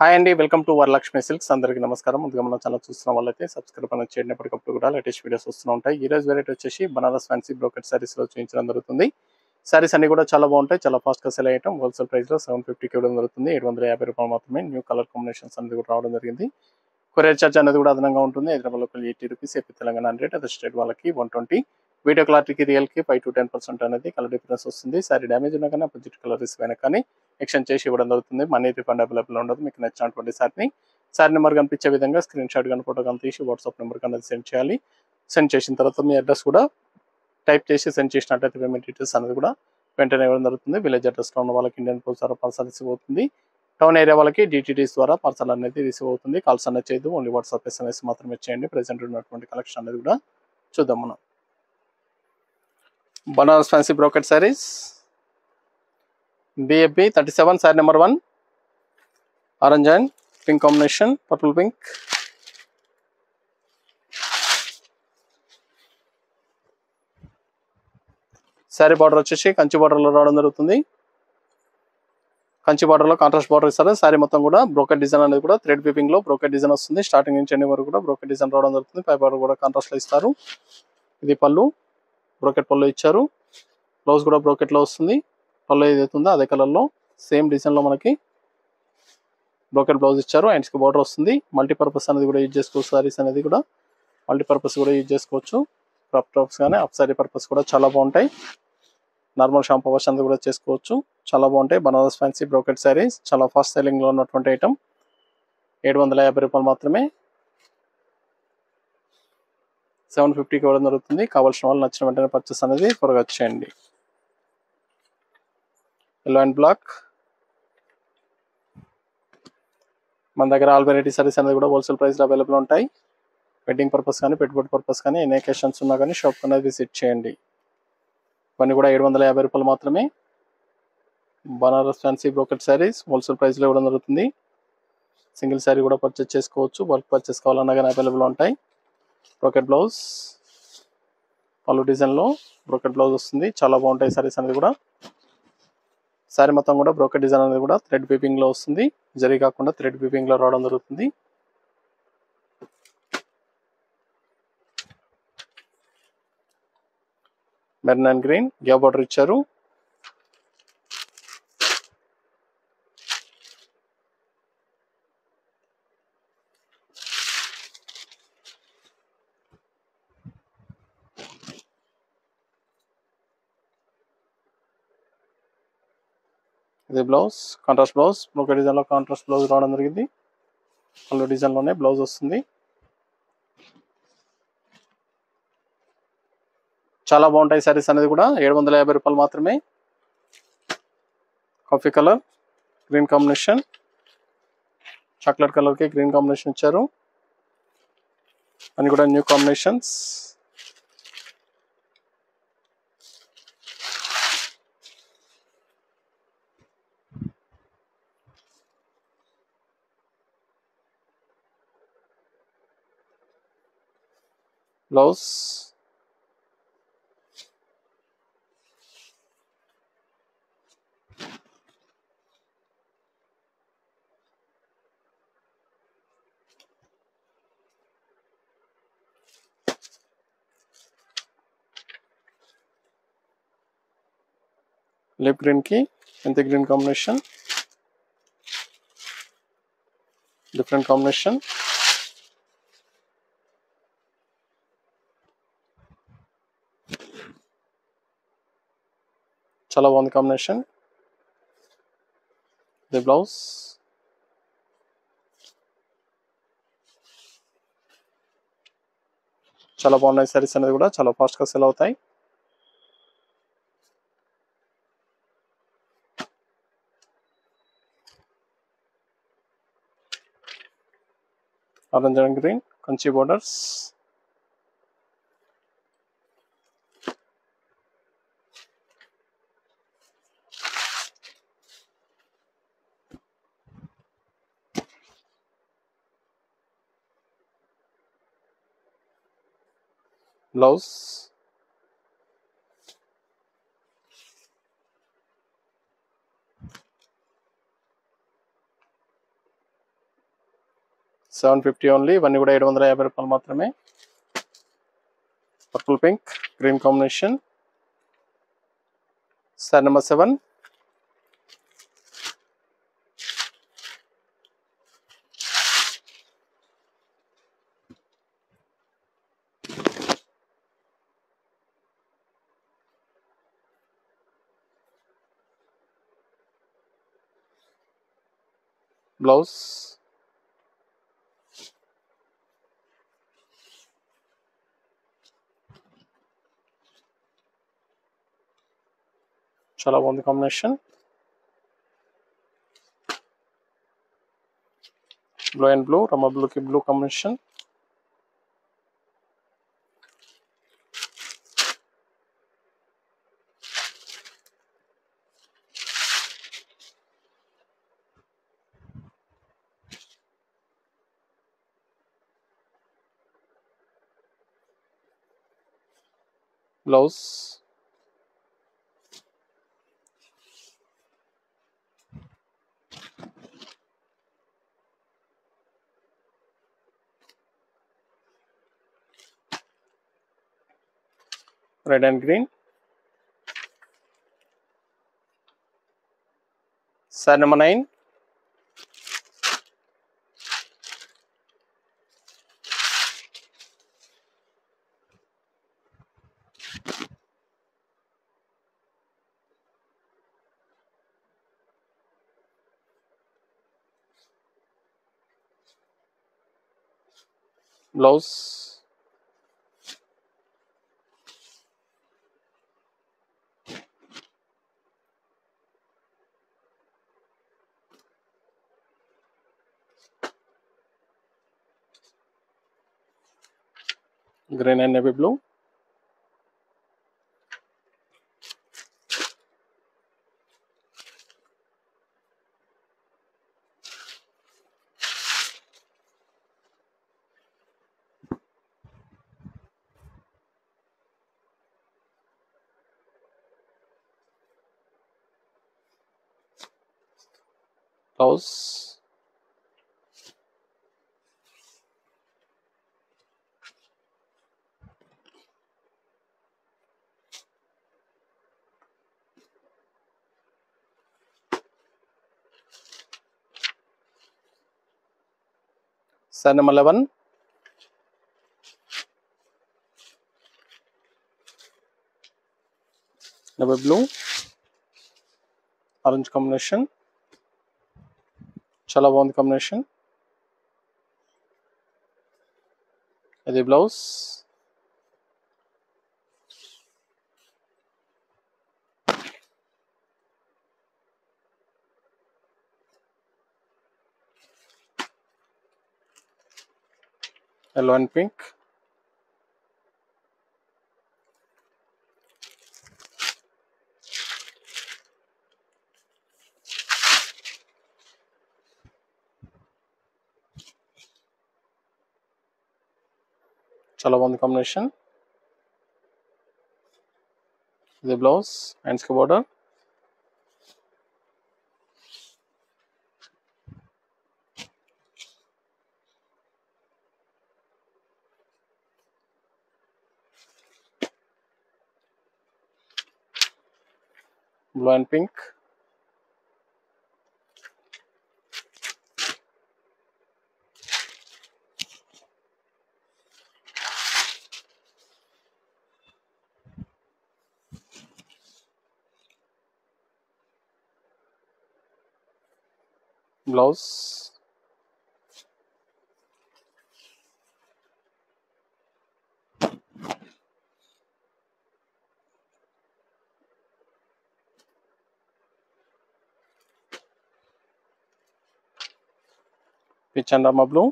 Hi అండి, welcome to Varalakshmi silks. అందరికీ నమస్కారం. ముందుగా మన ఛానల్ చూస్తున్న వాళ్ళైతే సబ్స్క్రైబ్ అనేది చేయండి. ఎప్పటికప్పుడు కూడా లేటెస్ట్ వీడియోస్ వస్తూ ఉంటాయి. ఈ రోజు వెరైటీ వచ్చేసి బనారస్ ఫ్యాన్సీ బ్రోకెట్ సారీస్ లో చూపించడం జరుగుతుంది. సారీస్ అన్ని కూడా చాలా బాగుంటాయి, చాలా ఫాస్ట్ గా సెల్ అయ్యటం. హోల్సేల్ ప్రైస్ లో 750 ఇవ్వడం జరుగుతుంది. 750 రూపాయలు మాత్రమే. న్యూ కలర్ కాంబినేషన్స్ అనేది కూడా రావడం జరిగింది. కొరియర్ చార్జ్ అనేది కూడా అదనంగా ఉంటుంది. Hyderabad local 80 rupees, AP Telangana 100, other state వాళ్ళకి 120. వీడియో క్లారిటీకి రియల్ కి 5 to 10% అనేది కలర్ డిఫరెన్స్ వస్తుంది. సారీ డ్యామేజ్ ఉన్నా కానీ అపోజిట్ కలర్ రిస్క్ అయినా కానీ ఎక్స్చేంజ్ చేసి ఇవ్వడం జరుగుతుంది. మనీ రిఫండ్ అవైలబుల్ ఉండదు. మీకు నచ్చినటువంటి సారీ నెంబర్ కనిపించే విధంగా స్క్రీన్ షాట్ కానీ ఫోటో కానీ తీసి వాట్సాప్ నెంబర్ అనేది సెండ్ చేయాలి. సెండ్ చేసిన తర్వాత మీ అడ్రస్ కూడా టైప్ చేసి సెండ్ చేసినట్లయితే పేమెంట్ డీటెయిల్స్ అనేది కూడా వెంటనే ఇవ్వడం జరుగుతుంది. విలేజ్ అడ్రస్లో ఉన్న వాళ్ళకి ఇండియన్ పోస్ట్ ద్వారా పార్సల్ రిసీవ్ అవుతుంది. టౌన్ ఏరియా వాళ్ళకి డిటిడిస్ ద్వారా పార్సల్ అనేది రిసీవ్ అవుతుంది. కాల్స్ అనేది చేయదు, ఓన్లీ వాట్సాప్ SMS మాత్రమే చేయండి. ప్రెసెంట్ ఉన్నటువంటి కలెక్షన్ అనేది కూడా చూద్దాం మనం. Banaras fancy brocade saris BFB 37, sorry number 1, orange and pink combination, purple pink. Sorry border వచ్చేసి కంచి బార్డర్లో రావడం జరుగుతుంది. కంచి బార్డర్లో కాంట్రాస్ట్ బార్డర్ ఇస్తారు. సారీ మొత్తం కూడా బ్రోకెట్ డిజైన్ అనేది కూడా థ్రెడ్ వీవింగ్ లో బ్రోకెట్ డిజైన్ వస్తుంది. స్టార్టింగ్ నుంచి ఎండింగ్ వరకు కూడా బ్రోకెట్ డిజైన్ రావడం జరుగుతుంది. పై బార్డర్ కూడా కాంట్రాస్ట్ లో ఇస్తారు. ఇది పళ్ళు, బ్రోకెట్ పళ్ళు ఇచ్చారు. బ్లౌజ్ కూడా బ్రోకెట్ లో వస్తుంది. పళ్ళు ఏదైతుందో అదే కలర్ లో సేమ్ డిజైన్ లో మనకి బ్రోకెట్ బ్లౌజ్ ఇచ్చారు. హ్యాండ్స్ కి బార్డర్ వస్తుంది. మల్టీపర్పస్ అనేది కూడా యూజ్ చేసుకోవచ్చు. సారీస్ అనేది కూడా మల్టీపర్పస్ కూడా యూజ్ చేసుకోవచ్చు. క్రాప్ టాప్స్ కానీ అప్ సారీ పర్పస్ కూడా చాలా బాగుంటాయి. నార్మల్ షాంపూ వాష్ అనేది కూడా చేసుకోవచ్చు. చాలా బాగుంటాయి. బనారస్ ఫ్యాన్సీ బ్రోకెట్ సారీస్ చాలా ఫాస్ట్ సెల్లింగ్ లో ఉన్నటువంటి ఐటమ్. 750 రూపాయలు మాత్రమే. 750కి ఇవ్వడం జరుగుతుంది. కావాల్సిన వాళ్ళు నచ్చిన వెంటనే పర్చేస్ అనేది త్వరగా చేయండి. Yellow and black. మన దగ్గర ఆల్ వెరైటీ సారీస్ అనేది కూడా హోల్సేల్ ప్రైస్ లో అవైలబుల్ ఉంటాయి. వెడ్డింగ్ పర్పస్ కానీ పెట్టుబడి పర్పస్ కానీ ఎన్ని అకేషన్స్ ఉన్నా కానీ షాప్ అనేది విజిట్ చేయండి. ఇవన్నీ కూడా 750 రూపాయలు మాత్రమే. Banaras fancy brocade saris wholesale price లో ఇవ్వడం జరుగుతుంది. సింగిల్ సారీ కూడా పర్చేస్ చేసుకోవచ్చు. బల్క్ పర్చేస్ కావాలన్నా కానీ అవైలబుల్ ఉంటాయి. బ్రోకెట్ బ్లౌజ్, పళ్ళు డిజైన్ లో బ్రోకెట్ బ్లౌజ్ వస్తుంది. చాలా బాగుంటాయి సారీస్ అనేది కూడా. సారీ మొత్తం కూడా బ్రోకెట్ డిజైన్ అనేది కూడా థ్రెడ్ వీవింగ్ లో వస్తుంది. జరీ కాకుండా థ్రెడ్ వీవింగ్ లో రావడం జరుగుతుంది. Maroon and green gap border ఇచ్చారు. ఇది blouse, contrast blouse. Brocade design లో కాంట్రాస్ట్ బ్లౌజ్ రావడం జరిగింది. పళ్ళు డిజైన్ లోనే బ్లౌజ్ వస్తుంది. చాలా బాగుంటాయి సారీస్ అనేది కూడా. 750 రూపాయలు మాత్రమే. Coffee colour, green combination, chocolate colour కి గ్రీన్ కాంబినేషన్ ఇచ్చారు. అన్ని కూడా new combinations. Blouse, lip green కి మెంతి గ్రీన్ కాంబినేషన్, డిఫరెంట్ కాంబినేషన్. చాలా బాగుంది కాంబినేషన్. ఇది బ్లౌజ్. చాలా బాగున్నాయి సారీస్ అనేది కూడా. చాలా ఫాస్ట్ గా సెల్ అవుతాయి. Orange and green Kanchi borders. Blouse, 750 only. ఇవన్నీ కూడా 750 రూపాయలు మాత్రమే. Purple pink green combination. Sari number 7. Blouse చాలా బాగుంది కాంబినేషన్. బ్లూ అండ్ బ్లూ, రమ బ్లూకి blue combination. Blouse red and green. Sari number 9. Blouse green and navy blue. Blouse sari number 11. Navy blue orange combination. చాలా బాగుంది కాంబినేషన్. ఇది బ్లౌజ్. yellow and pink. చాలా బాగుంది combination. ఇది బ్లౌజ్, హ్యాండ్స్ కి border. Blue and pink. Blouse pitch and Rama blue.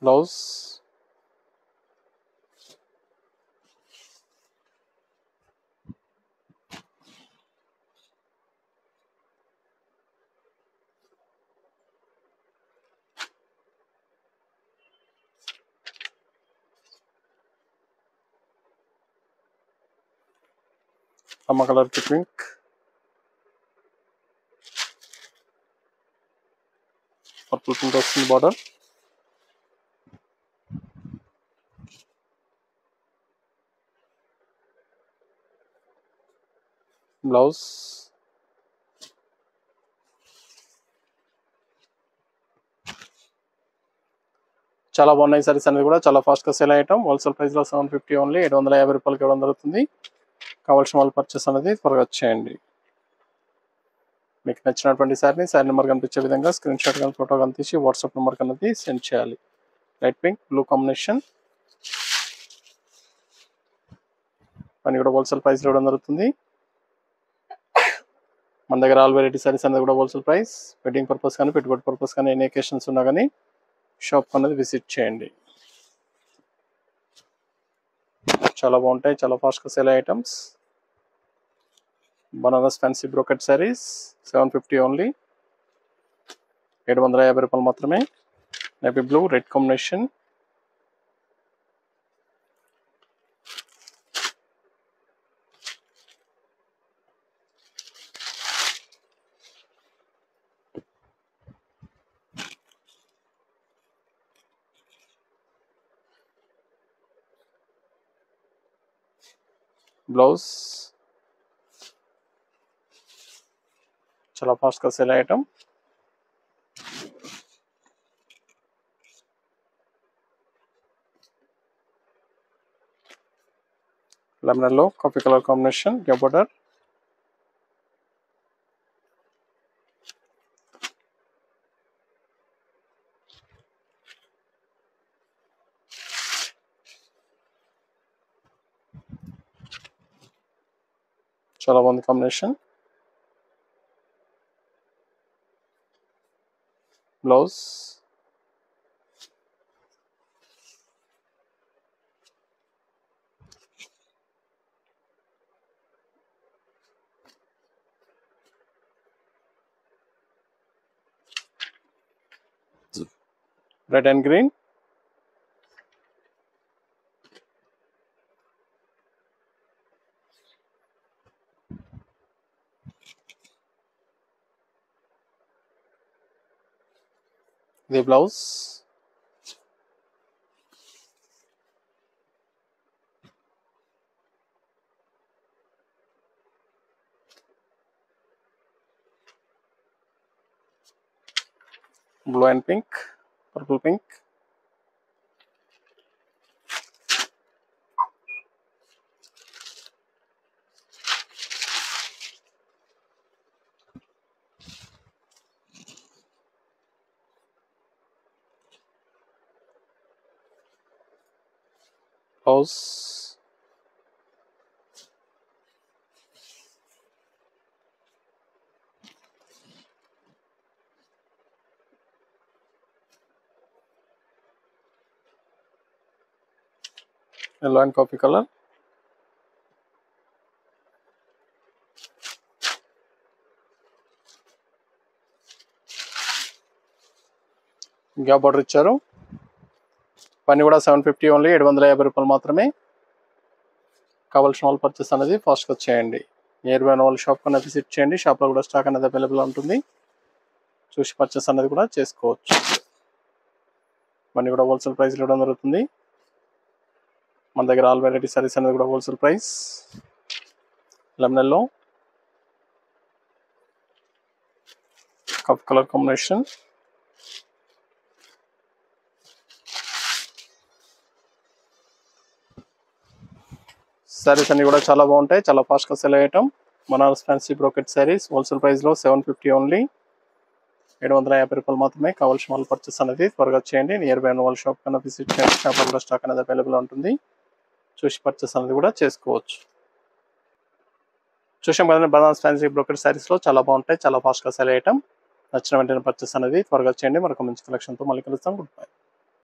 Blouse రమ్మ colour కి pink, purple pink వస్తుంది బార్డర్. బ్లౌజ్ చాలా బాగున్నాయి సారీస్ అనేది కూడా చాలా ఫాస్ట్ గా సేల్ అయ్యటం. హోల్సేల్ ప్రైస్ లో 750 ఓన్లీ, 750 రూపాయలకి ఇవ్వడం జరుగుతుంది. కావాల్సిన వాళ్ళు పర్చేస్ అనేది త్వరగా చేయండి. మీకు నచ్చినటువంటి శారీ నెంబర్ కనిపించే విధంగా స్క్రీన్ షాట్ కానీ ఫోటో కానీ తీసి వాట్సాప్ నెంబర్ అనేది సెండ్ చేయాలి. లైట్ పింక్ బ్లూ కాంబినేషన్ పని కూడా హోల్సేల్ ప్రైస్ ఇవ్వడం జరుగుతుంది. మన దగ్గర ఆల్ వెరైటీ సారీస్ అనేది కూడా హోల్సేల్ ప్రైస్. వెడ్డింగ్ పర్పస్ కానీ పెట్టుబడి పర్పస్ కానీ ఎన్ని అకేషన్స్ ఉన్నా కానీ షాప్ అనేది విజిట్ చేయండి. చాలా బాగుంటాయి, చాలా ఫాస్ట్ గా sale items. Banaras fancy brocade saris 750 only, 750 రూపాయలు మాత్రమే. Navy blue red combination, blouse చాలా ఫాస్ట్ గా సేల్ ఐటమ్. లెమన్ లో కాఫీ కలర్ కాంబినేషన్ బార్డర్. చాలా బాగుంది combination. Blouse red and green, ఇది blouse. Blue and pink, purple pink, blouse. Yellow and coffee colour, gap border ఇచ్చారు. పని కూడా 750 only, 750 రూపాయలు మాత్రమే. కావాల్సిన వాళ్ళు పర్చేస్ అనేది ఫాస్ట్గా చేయండి. నియర్ బై వాళ్ళు షాప్ కన్నా విజిట్ చేయండి. షాప్లో కూడా స్టాక్ అనేది అవైలబుల్ ఉంటుంది, చూసి పర్చేస్ అనేది కూడా చేసుకోవచ్చు. మనీ కూడా హోల్సేల్ ప్రైస్ ఇవ్వడం జరుగుతుంది. మన దగ్గర ఆల్ వెరైటీ సారీస్ అనేది కూడా హోల్సేల్ ప్రైస్. లెమన్ లో కప్ కలర్ కాంబినేషన్, సారీస్ అన్ని కూడా చాలా బాగుంటాయి, చాలా ఫాస్ట్గా సెల్ అయ్యటం. Banaras fancy brocade saris wholesale price లో 750 ఓన్లీ, 750 రూపాయలు మాత్రమే. కావాల్సిన వాళ్ళు పర్చేస్ అనేది త్వరగా చేయండి. నియర్ బై వాళ్ళ షాప్ కన్నా విజిట్ చేయండి. షాప్లో కూడా స్టాక్ అనేది అవైలబుల్ ఉంటుంది, చూసి పర్చేస్ అనేది కూడా చేసుకోవచ్చు. చూసాం కదండి, బనారస్ ఫ్యాన్సీ బ్రోకెట్ సారీస్ లో చాలా బాగుంటాయి, చాలా ఫాస్ట్గా సెల్ అయ్యటం. నచ్చిన వెంటనే పర్చేస్ అనేది త్వరగా చేయండి. మరొక మంచి కలెక్షన్తో మళ్ళీ కలుస్తాం. Good bye.